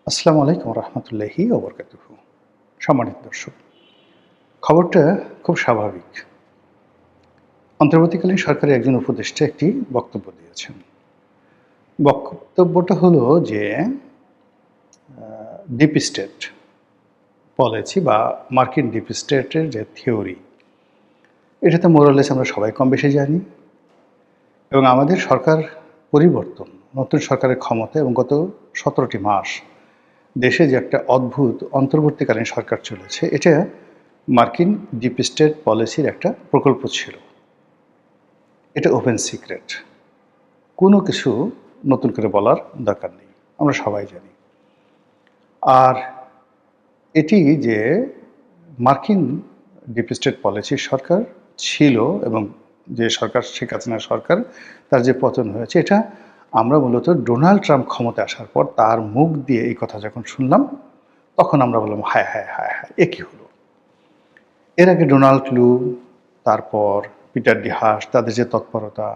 আসসালামু আলাইকুম রহমতুল্লাহি ওবরকাতুহু। সম্মানিত দর্শক, খবরটা খুব স্বাভাবিক। অন্তর্বর্তীকালীন সরকারের একজন উপদেষ্টা একটি বক্তব্য দিয়েছেন। বক্তব্যটা হলো যে ডিপ স্টেট পলিসি বা মার্কিন ডিপ স্টেটের যে থিওরি, এটা তো মোরালেস আমরা সবাই কম বেশি জানি। এবং আমাদের সরকার পরিবর্তন, নতুন সরকারের ক্ষমতা এবং গত ১৭টি মাস দেশে যে একটা অদ্ভুত অন্তর্বর্তীকালীন সরকার চলেছে, এটা মার্কিন ডিপ স্টেট পলিসির একটা প্রকল্প ছিল। এটা ওপেন সিক্রেট, কোনো কিছু নতুন করে বলার দরকার নেই, আমরা সবাই জানি। আর এটি যে মার্কিন ডিপ স্টেট পলিসির সরকার ছিল এবং যে সরকার শেখ হাসিনার সরকার, তার যে পতন হয়েছে, এটা আমরা মূলত ডোনাল্ড ট্রাম্প ক্ষমতায় আসার পর তার মুখ দিয়ে এই কথা যখন শুনলাম, তখন আমরা বললাম হায় হায় হায় হায়, এ কী হলো। এর আগে ডোনাল্ড লু, তারপর পিটার ডি হাস, তাদের যে তৎপরতা,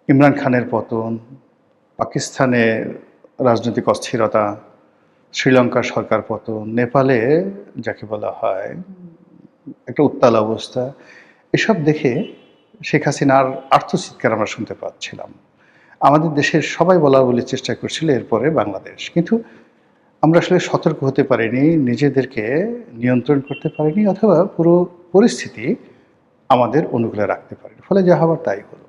ইমরান খানের পতন, পাকিস্তানের রাজনৈতিক অস্থিরতা, শ্রীলঙ্কার সরকার পতন, নেপালে যাকে বলা হয় একটা উত্তাল অবস্থা, এসব দেখে শেখ হাসিনার আর্তচিৎকার আমরা শুনতে পাচ্ছিলাম। আমাদের দেশের সবাই বলার চেষ্টা করছিল এরপরে বাংলাদেশ, কিন্তু আমরা আসলে সতর্ক হতে পারিনি, নিজেদেরকে নিয়ন্ত্রণ করতে পারিনি, অথবা পুরো পরিস্থিতি আমাদের অনুকূলে রাখতে পারিনি, ফলে যা হবার তাই হলো।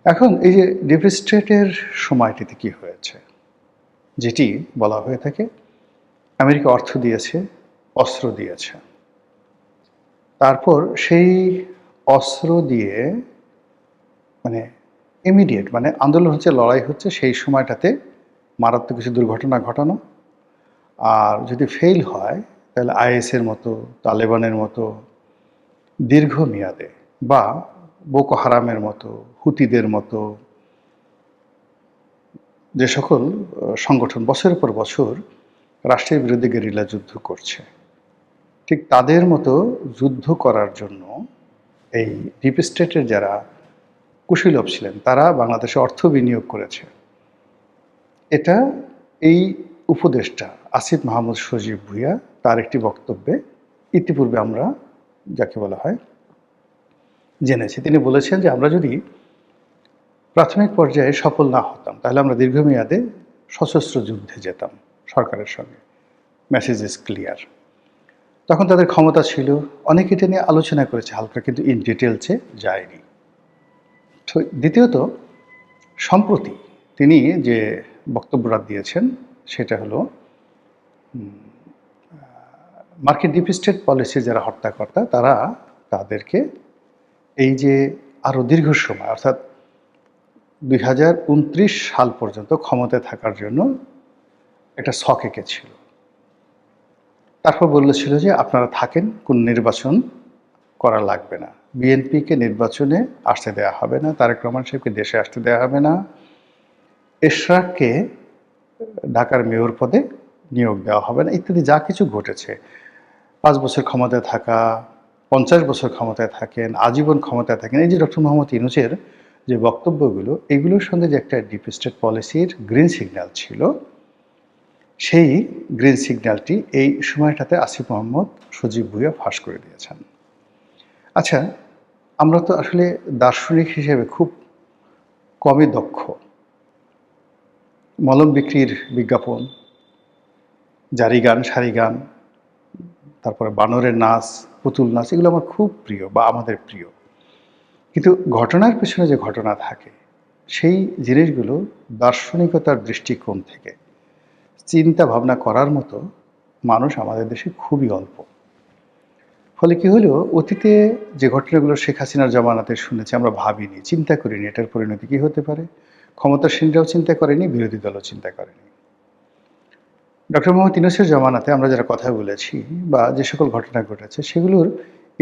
এখন এই যে ডিপ স্টেটের সময়টিতে কি হয়েছে, যেটি বলা হয়ে থাকে আমেরিকা অর্থ দিয়েছে, অস্ত্র দিয়েছে, তারপর সেই অস্ত্র দিয়ে মানে ইমিডিয়েট মানে আন্দোলন হচ্ছে, লড়াই হচ্ছে, সেই সময়টাতে মারাত্মক কিছু দুর্ঘটনা ঘটানো। আর যদি ফেল হয় তাহলে আইএসের মতো, তালেবানের মতো দীর্ঘমেয়াদে, বা বোকো হারামের মতো, হুতিদের মতো যে সকল সংগঠন বছরের পর বছর রাষ্ট্রের বিরুদ্ধে গেরিলা যুদ্ধ করছে, ঠিক তাদের মতো যুদ্ধ করার জন্য এই ডিপ স্টেটের যারা কুশীলব ছিলেন, তারা বাংলাদেশে অর্থ বিনিয়োগ করেছে। এটা এই উপদেষ্টা আসিফ মাহমুদ সজীব ভুঁইয়া তার একটি বক্তব্যে ইতিপূর্বে আমরা যাকে বলা হয় জেনেছি। তিনি বলেছেন যে আমরা যদি প্রাথমিক পর্যায়ে সফল না হতাম, তাহলে আমরা দীর্ঘমেয়াদে সশস্ত্র যুদ্ধে যেতাম সরকারের সঙ্গে। Message is clear. তখন তাদের ক্ষমতা ছিল, অনেকে এটা নিয়ে আলোচনা করেছে হালকা, কিন্তু ইন ডিটেলসে যায়নি। দ্বিতীয়ত, সম্প্রতি তিনি যে বক্তব্যটা দিয়েছেন সেটা হলো মার্কিন ডিপ স্টেট পলিসি যারা হর্তাকর্তা, তারা তাদেরকে এই যে আরও দীর্ঘ সময়, অর্থাৎ 2029 সাল পর্যন্ত ক্ষমতায় থাকার জন্য একটা ছক এঁকেছিল। তারপর বলেছিল যে আপনারা থাকেন, কোন নির্বাচন করা লাগবে না, বিএনপিকে নির্বাচনে আসতে দেওয়া হবে না, তারেক রহমান সাহেবকে দেশে আসতে দেওয়া হবে না, এশরাককে ঢাকার মেয়র পদে নিয়োগ দেওয়া হবে না, ইত্যাদি যা কিছু ঘটেছে। 5 বছর ক্ষমতায় থাকা, 50 বছর ক্ষমতায় থাকেন, আজীবন ক্ষমতায় থাকেন, এই যে ডক্টর মোহাম্মদ ইউনূসের যে বক্তব্যগুলো, এগুলোর সঙ্গে যে একটা ডিপ স্টেট পলিসির গ্রিন সিগন্যাল ছিল, সেই গ্রিন সিগন্যালটি এই সময়টাতে আসিফ মাহমুদ সজীব ভুঁইয়া ফাঁস করে দিয়েছেন। আচ্ছা, আমরা তো আসলে দার্শনিক হিসেবে খুব কমই দক্ষ। মলম বিক্রির বিজ্ঞাপন, জারি গান, সারি গান, তারপরে বানরের নাচ, পুতুল নাচ, এগুলো আমার খুব প্রিয় বা আমাদের প্রিয়। কিন্তু ঘটনার পেছনে যে ঘটনা থাকে, সেই জিনিসগুলো দার্শনিকতার দৃষ্টিকোণ থেকে চিন্তা ভাবনা করার মতো মানুষ আমাদের দেশে খুবই অল্প। ফলে কি হলো, অতীতে যে ঘটনাগুলো শেখ হাসিনার জামানাতে শুনেছি, আমরা ভাবিনি, চিন্তা করিনি এটার পরিণতি কী হতে পারে। ক্ষমতাসীনরাও চিন্তা করেনি, বিরোধী দলও চিন্তা করেনি। ডক্টর মোহাম্মদ ইউনূসের জামানাতে আমরা যারা কথা বলেছি বা যে সকল ঘটনা ঘটেছে, সেগুলোর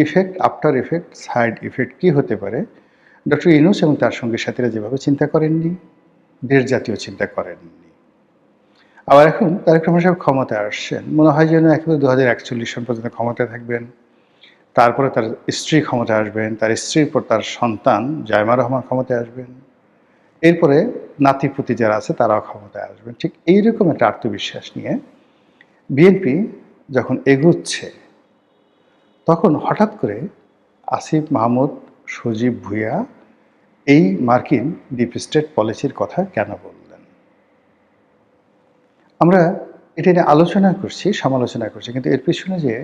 effect, after effect, side effect কী হতে পারে, ডক্টর ইউনূস এবং তার সঙ্গী সাথীরা যেভাবে চিন্তা করেননি, দেশ জাতীয় চিন্তা করেননি। আবার এখন তারেক রহমান সাহেব ক্ষমতায় আসছেন, মনে হয় যেন একেবারে 2041 সাল পর্যন্ত ক্ষমতায় থাকবেন, তারপরে তার স্ত্রী ক্ষমতায় আসবেন, তার স্ত্রীর পর তার সন্তান জায়মা রহমান ক্ষমতায় আসবেন, এরপরে নাতিপুতি যারা আছে তারাও ক্ষমতায় আসবেন। ঠিক এইরকম একটা আত্মবিশ্বাস নিয়ে বিএনপি যখন এগুচ্ছে, তখন হঠাৎ করে আসিফ মাহমুদ, সজীব ভুঁইয়া এই মার্কিন ডিপ স্টেট পলিসির কথা কেন বললেন? আমরা এটা নিয়ে আলোচনা করছি, সমালোচনা করছি, কিন্তু এর পিছনে যে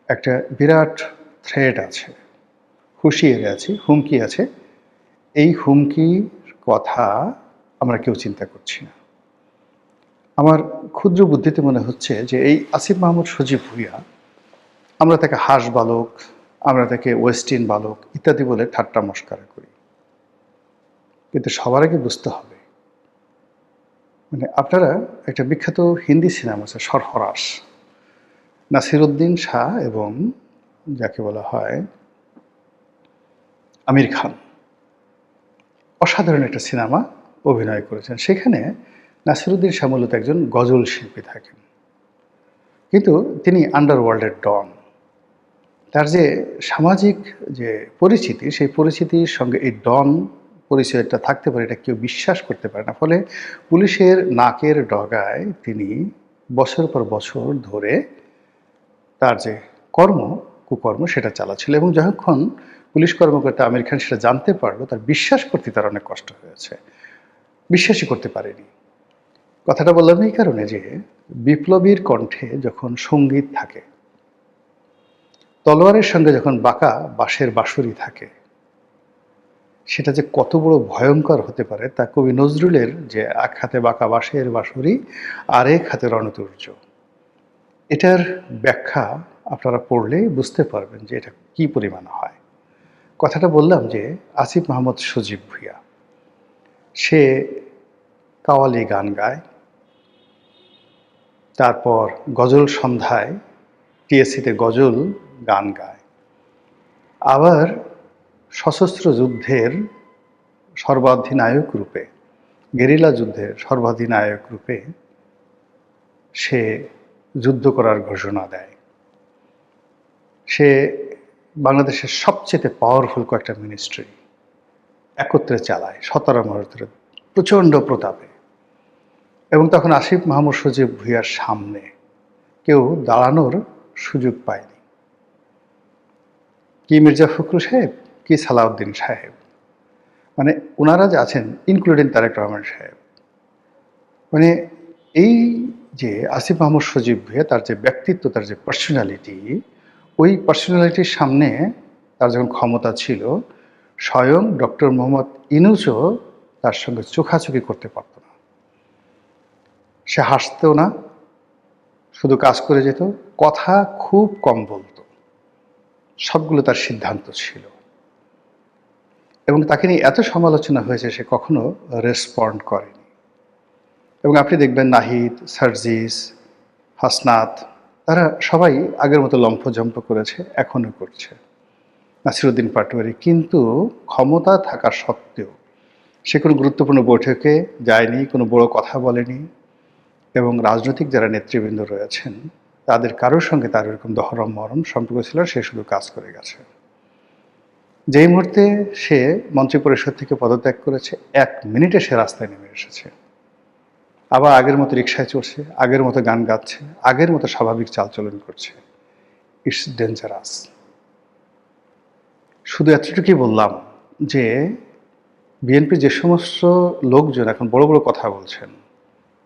একটা বিরাট থ্রেট আছে, হুঁশিয়ারি আছে, হুমকি আছে, এই হুমকির কথা আমরা কেউ চিন্তা করছি না। আমার ক্ষুদ্র বুদ্ধিতে মনে হচ্ছে যে এই আসিফ মাহমুদ, সজীব ভুঁইয়া, আমরা তাকে হাঁস বালক, আমরা তাকে ওয়েস্টিন বালক ইত্যাদি বলে ঠাট্টা মশকরা করি, কিন্তু সবার আগে বুঝতে হবে, মানে আপনারা একটা বিখ্যাত হিন্দি সিনেমা আছে সরফরাশ, নাসিরুদ্দিন শাহ এবং যাকে বলা হয় আমির খান, অসাধারণ একটা সিনেমা অভিনয় করেছেন। সেখানে নাসিরুদ্দিন শাহ মূলত একজন গজল শিল্পী থাকেন, কিন্তু তিনি আন্ডারওয়ার্ল্ডের ডন। তার যে সামাজিক যে পরিচিতি, সেই পরিচিতির সঙ্গে এই ডন পরিচয়টা থাকতে পারে, এটা কেউ বিশ্বাস করতে পারে না। ফলে পুলিশের নাকের ডগায় তিনি বছর পর বছর ধরে তার যে কুকর্ম সেটা চালাচ্ছিল, এবং যখন পুলিশ কর্মকর্তা আমির খান সেটা জানতে পারলো, তার বিশ্বাস করতে তার অনেক কষ্ট হয়েছে, বিশ্বাসই করতে পারেনি। কথাটা বললাম এই কারণে যে বিপ্লবীর কণ্ঠে যখন সঙ্গীত থাকে, তলোয়ারের সঙ্গে যখন বাঁকা বাঁশের বাঁশুরি থাকে, সেটা যে কত বড় ভয়ঙ্কর হতে পারে তা কবি নজরুলের যে এক হাতে বাঁকা বাঁশের বাঁশুরি আর এক হাতে রণতুর্য, এটার ব্যাখ্যা আপনারা পড়লে বুঝতে পারবেন যে এটা কি পরিমাণ হয়। কথাটা বললাম যে আসিফ মাহমুদ, সজীব ভুঁইয়া, সে কাওয়ালি গান গায়, তারপর গজল সন্ধ্যায় টিএসসিতে গজল গান গায়, আবার সশস্ত্র যুদ্ধের সর্বাধিনায়ক রূপে, গেরিলা যুদ্ধের সর্বাধিনায়ক রূপে সে যুদ্ধ করার ঘোষণা দেয়। সে বাংলাদেশের সবচেয়ে পাওয়ারফুল কয়েকটা মিনিস্ট্রি একত্রে চালায় 17 মাসের প্রচণ্ড প্রতাপে, এবং তখন আসিফ মাহমুদ, সজীব ভুঁইয়ার সামনে কেউ দাঁড়ানোর সুযোগ পায়নি। কি মির্জা ফখরুল সাহেব, কি সালাউদ্দিন সাহেব, মানে ওনারা যে আছেন, ইনক্লুডিং তারেক রহমান সাহেব, মানে এই যে আসিফ মাহমুদ, সজীব ভুঁইয়া, তার যে ব্যক্তিত্ব, তার যে পার্সোনালিটি, ওই পার্সোনালিটির সামনে তার যখন ক্ষমতা ছিল, স্বয়ং ডক্টর মোহাম্মদ ইউনূসও তার সঙ্গে চোখাচোখি করতে পারত না। সে হাসতেও না, শুধু কাজ করে যেত, কথা খুব কম বলতো, সবগুলো তার সিদ্ধান্ত ছিল, এবং তাকে নিয়ে এত সমালোচনা হয়েছে সে কখনো রেসপন্ড করেনি। এবং আপনি দেখবেন নাহিদ, সার্জিস, হাসনাত, তারা সবাই আগের মতো লম্ফজম্প করেছে, এখনও করছে, নাসিরুদ্দিন পাটোয়ারি, কিন্তু ক্ষমতা থাকা সত্ত্বেও সে কোনো গুরুত্বপূর্ণ বৈঠকে যায়নি, কোনো বড় কথা বলেনি, এবং রাজনৈতিক যারা নেতৃবৃন্দ রয়েছেন তাদের কারোর সঙ্গে তার এরকম দহরম মহরম সম্পর্ক ছিল, সে শুধু কাজ করে গেছে। যেই মুহূর্তে সে মন্ত্রিপরিষদ থেকে পদত্যাগ করেছে, 1 মিনিটে সে রাস্তায় নেমে এসেছে, আবার আগের মতো রিকশায় চড়ছে, আগের মতো গান গাচ্ছে, আগের মতো স্বাভাবিক চালচলন করছে। It's dangerous. শুধু এতটুকুই বললাম যে বিএনপি যে সমস্ত লোকজন এখন বড় বড় কথা বলছেন,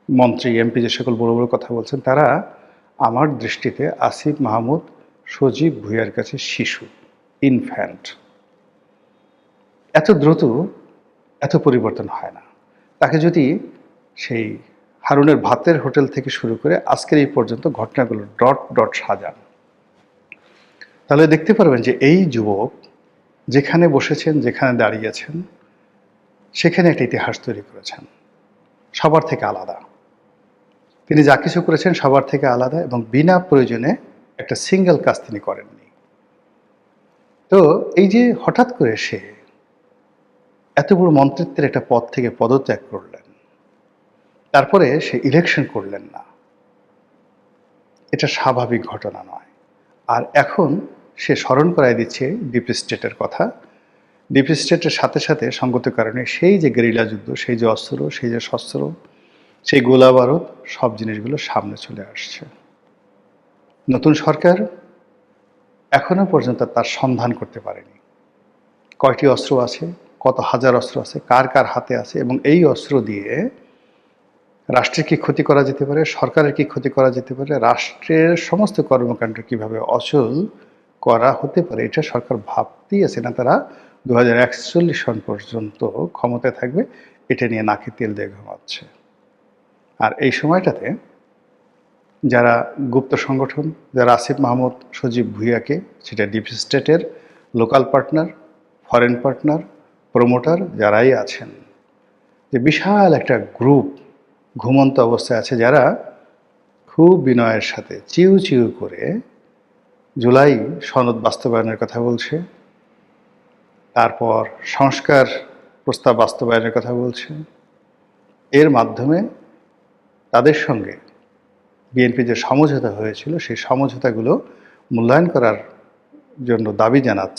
মন্ত্রী, এমপি যে সকল বড় বড় কথা বলছেন, তারা আমার দৃষ্টিতে আসিফ মাহমুদ, সজীব ভুঁইয়ার কাছে শিশু, ইনফ্যান্ট। এত দ্রুত এত পরিবর্তন হয় না। তাকে যদি সেই হারুনের ভাতের হোটেল থেকে শুরু করে আজকের এই পর্যন্ত ঘটনাগুলো ডট ডট সাজান, তাহলে দেখতে পারবেন যে এই যুবক যেখানে বসেছেন, যেখানে দাঁড়িয়েছেন, সেখানে একটা ইতিহাস তৈরি করেছেন, সবার থেকে আলাদা। তিনি যা কিছু করেছেন সবার থেকে আলাদা, এবং বিনা প্রয়োজনে একটা সিঙ্গেল কাজ তিনি করেননি। তো এই যে হঠাৎ করে সে এত বড় মন্ত্রিত্বের একটা পদ থেকে পদত্যাগ করলেন, তারপরে সে ইলেকশন করলেন না, এটা স্বাভাবিক ঘটনা নয়। আর এখন সে স্মরণ করায় দিচ্ছে ডিপ স্টেটের কথা। ডিপ স্টেটের সাথে সাথে সঙ্গত কারণে সেই যে গেরিলা যুদ্ধ, সেই যে অস্ত্র, সেই যে শস্ত্র, সেই গোলা বারুদ, সব জিনিসগুলো সামনে চলে আসছে। নতুন সরকার এখনো পর্যন্ত তার সন্ধান করতে পারেনি। কয়টি অস্ত্র আছে, কত হাজার অস্ত্র আছে, কার কার হাতে আছে, এবং এই অস্ত্র দিয়ে রাষ্ট্রের কি ক্ষতি করা যেতে পারে, সরকারের কি ক্ষতি করা যেতে পারে, রাষ্ট্রের সমস্ত কর্মকাণ্ড কিভাবে অচল করা হতে পারে, এটা সরকার ভাবতেই আছে না। তারা 2041 সন পর্যন্ত ক্ষমতায় থাকবে, এটা নিয়ে নাকে তেল দিয়ে ঘুমাচ্ছে। আর এই সময়টাতে যারা গুপ্ত সংগঠন, যারা আসিফ মাহমুদ, সজীব ভুঁইয়াকে, সেটা ডিপ স্টেটের local partner, foreign partner, promoter যারাই আছেন, যে বিশাল একটা গ্রুপ ঘুমন্ত অবস্থায় আছে, যারা খুব বিনয়ের সাথে চিউ চিউ করে জুলাই সনদ বাস্তবায়নের কথা বলছে, তারপর সংস্কার প্রস্তাব বাস্তবায়নের কথা বলছে। এর মাধ্যমে তাদের সঙ্গে বিএনপি যে সমঝোতা হয়েছিল, সেই সমঝোতাগুলো মূল্যায়ন করার জন্য দাবি জানাচ্ছে।